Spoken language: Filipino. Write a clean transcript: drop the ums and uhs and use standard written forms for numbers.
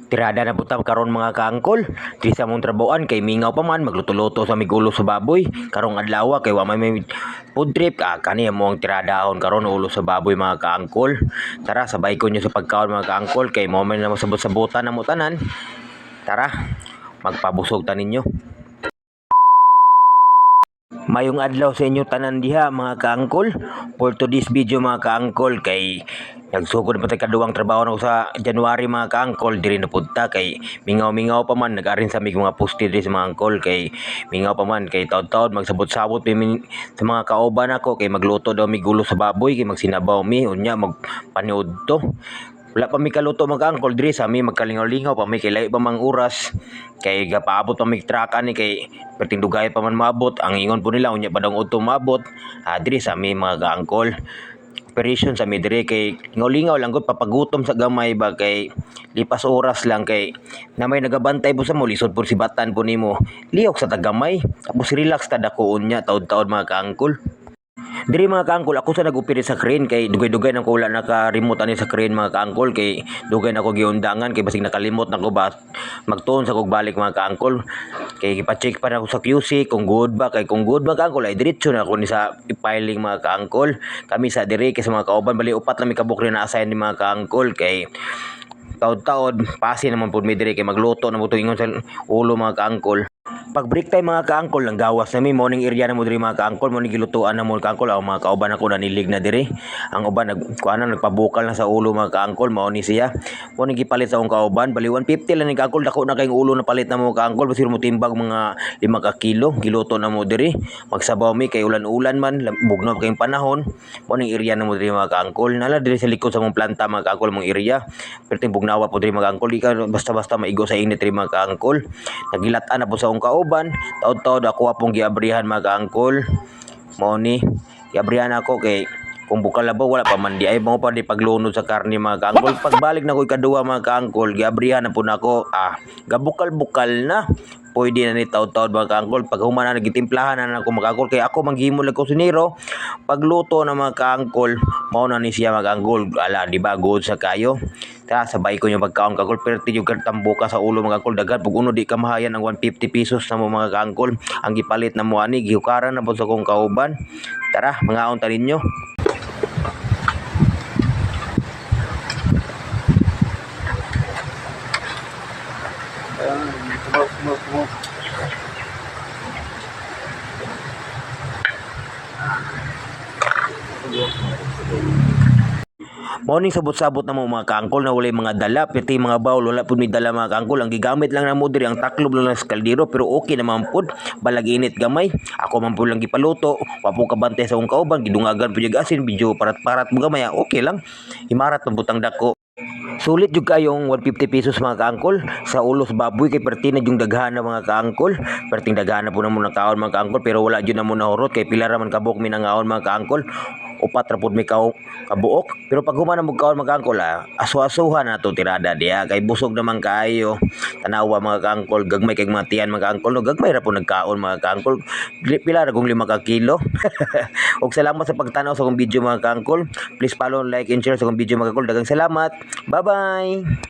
Tirada na putam karon mga kaangkol. Di sa mong trabuan kay mingaw pa man magluto-luto sa migulo sa baboy. Karong adlaw kay wa may food trip kani mo ang tiradahon karon ulo sa baboy mga kaangkol. Tara sabay ko nyo sa pagkaon mga kaangkol kay mo man na sabot-sabutan na mo tanan. Tara magpabusog ta ninyo. Mayong adlaw sa inyo tanan diha mga kaangkol. For today's video mga kaangkol kay nagsugod pa tay kaduwang trabaho na ko sa January mga kaangkol diri na punta kay mingaw-mingaw pa man nag-arin sa mig mga poste diri sa mga angkol kay mingaw pa man kay taud-taud magsabot-sabot sa mga kauban ako kay magluto daw mi gulo sa baboy kay magsinabaw mi unya magpaniud to. Wala pa mi kaluto mga angkol diri sa mi magkalingaw-lingaw pa mi kay layo pa mang oras kay gapaabot pa mi traka ni kay perting dugay pa man maabot ang ingon po nila unya pa daw udto maabot diri sa mi mga angkol operation sa mi diri kay lingaw-lingaw lang gud papagutom sa gamay ba kay lipas oras lang kay na may nagabantay po sa mo lisod po si batan po nimo liyok sa tagamay tapos relax ta dako unya taud-taud mga kaangkol. Diri mga kaangkol ako sa nag-operate sa crane kay dugay-dugay nang ko wala naka-remote ani sa crane mga kaangkol kay dugay na ko giundangan kay basig nakalimot na ko ba magtuon sa kog balik mga kaangkol kay gipa-check pa na ako sa QC kung good ba kay kung good mga kaangkol ay diretso na ako ni sa filing mga kaangkol kami sa diri kay sa mga kauban bali upat lang mi kabuk na assign ni mga kaangkol kay taod-taod pasi naman pud mi diri kay magluto na mo ingon sa ulo mga kaangkol. Pag break time mga kaangkol lang gawas na mi morning area na mo diri mga kaangkol mo ni gilutuan na mo kaangkol ang mga kauban ako nanilig na diri ang uban nagkuanan nagpabukal na sa ulo mga kaangkol mao ni siya mo ni gipalit sa akong kauban bali 150 lang ni kaangkol dako na kayong ulo na palit na mo kaangkol basig mo timbang mga 5 ka kilo giluto na mo diri magsabaw mi kay ulan-ulan man bugnaw kayong panahon mo ning area na mo diri mga kaangkol nala diri sa likod sa mong planta mga kaangkol mong area perting bugnawa po diri mga kaangkol di ka basta-basta maigo sa init diri mga kaangkol nagilat-an na po sa akong kauban taud-taud ako apong giabrihan mga kaangkol mao ni giabrihan ako kay kung bukal labaw wala pa man di ay mo pa di paglunod sa karne mga kaangkol pagbalik na ko ikaduha mga kaangkol giabrihan na po nako gabukal-bukal na pwede na ni taud-taud mga kaangkol pag human na nagitimplahan na ako mga kaangkol kay ako manghimo lang kusinero pagluto na mga kaangkol mao na ni siya mga kaangkol ala di ba good sa kayo ta sabay ko yung pagkaon kaangkol pero yung tambuka sa ulo mga kaangkol dagan pag uno di ka mahayan ang 150 pesos na mo mga kaangkol ang gipalit na mo ani gihukaran na po sa kong kauban tara mga unta ninyo. Morning sabot-sabot na mga kaangkol na walay mga dala, piti mga bawl, wala pud may dala mga kaangkol. Ang gigamit lang na mo diri ang taklob lang sa kaldero pero okay naman pud. Balag init gamay. Ako man pud lang gipaluto, wa po kabante sa akong kauban, gidungagan pud yung asin, medyo parat-parat mo gamay. Okay lang. Imarat ng butang dako. Sulit jud kayong 150 pesos mga kaangkol sa ulos baboy kay pertina yung daghan na mga kaangkol. Perting daghan na po na mo nakaon mga kaangkol pero wala jud na mo nahurot kay pila ra man kabuk mi nangaon mga kaangkol. Upat ra pud mi kabuok pero pag humana mo kaon mga kaangkol aso-asuhan na to tirada diha kay busog naman kaayo tanawa mga kaangkol gagmay kay mga tiyan mga kaangkol no gagmay ra po nagkaon mga kaangkol pila ra kung 5 ka kilo. Og salamat sa pagtanaw sa akong video mga kaangkol please follow like and share sa akong video mga kaangkol daghang salamat bye bye.